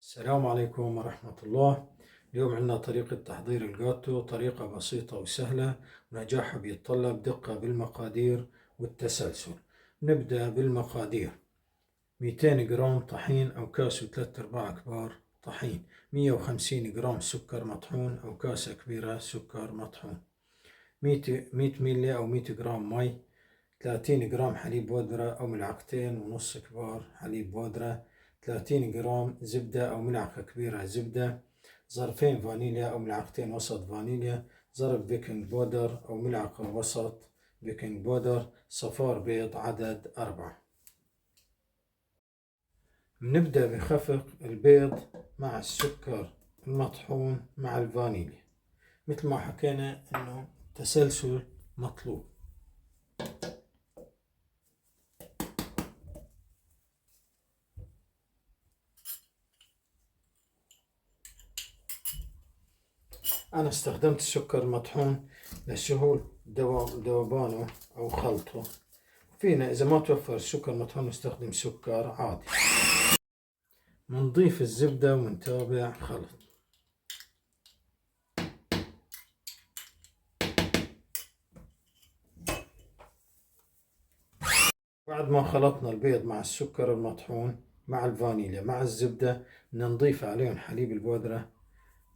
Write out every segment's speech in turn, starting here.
السلام عليكم ورحمة الله. اليوم عندنا طريقة تحضير الجاتو، طريقة بسيطة وسهلة ونجاحها بيتطلب دقة بالمقادير والتسلسل. نبدأ بالمقادير: 200 جرام طحين أو كاس و3/4 كبار طحين، 150 جرام سكر مطحون أو كاسة كبيرة سكر مطحون، 100 ملي أو 100 جرام مي، 30 جرام حليب بودرة أو ملعقتين ونص كبار حليب بودرة، 30 جرام زبدة أو ملعقة كبيرة زبدة، ظرفين فانيليا أو ملعقتين وسط فانيليا، ظرف بيكنج بودر أو ملعقة وسط بيكنج بودر، صفار بيض عدد 4. نبدأ بخفق البيض مع السكر المطحون مع الفانيليا، مثل ما حكينا إنه تسلسل مطلوب. أنا استخدمت السكر المطحون لسهول ذوبانه أو خلطه. فينا إذا ما توفر السكر المطحون نستخدم سكر عادي. منضيف الزبدة ونتابع خلط. بعد ما خلطنا البيض مع السكر المطحون مع الفانيليا مع الزبدة، نضيف عليهم حليب البودرة.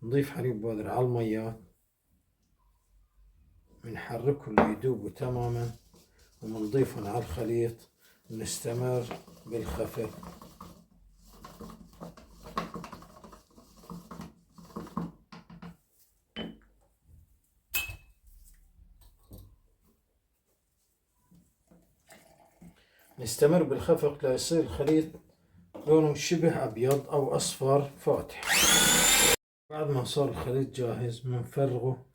نضيف حليب بودرة على الميات، بنحركهم ليذوبوا تماما وبنضيفهم على الخليط ونستمر بالخفق. نستمر بالخفق ليصير الخليط لونه شبه أبيض أو أصفر فاتح. بعد ما صار الخليط جاهز بنفرغه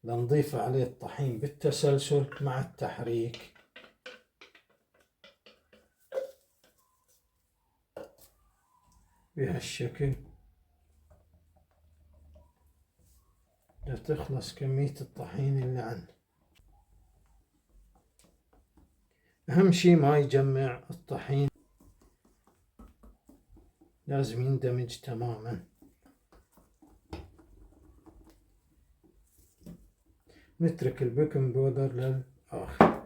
لنضيف عليه الطحين بالتسلسل مع التحريك. بهالشكل لتخلص كمية الطحين اللي عندنا. أهم شي ما يجمع الطحين، لازم يندمج تماما. نترك البيكنج بودر للآخر.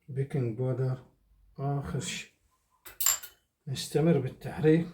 بيكنج بودر آخر شي. نستمر بالتحريك.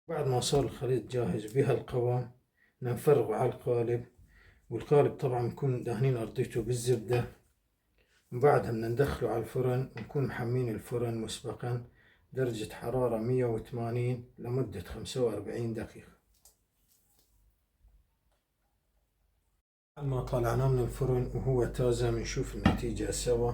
بعد ما صار الخليط جاهز بهالقوام نفرغه على القالب، والقالب طبعا نكون دهنين أرضيته بالزبدة. وبعدها بدنا ندخله على الفرن ونكون محمين الفرن مسبقا درجة حرارة 180 لمدة 45 دقيقة. بعد ما طلعناه من الفرن وهو تازة بنشوف النتيجة سوا.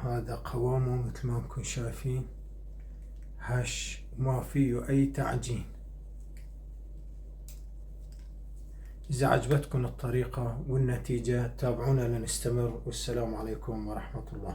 هذا قوامه مثل ما انكم شايفين، هش وما فيه أي تعجين. إذا عجبتكم الطريقة والنتيجة تابعونا لنستمر، والسلام عليكم ورحمة الله.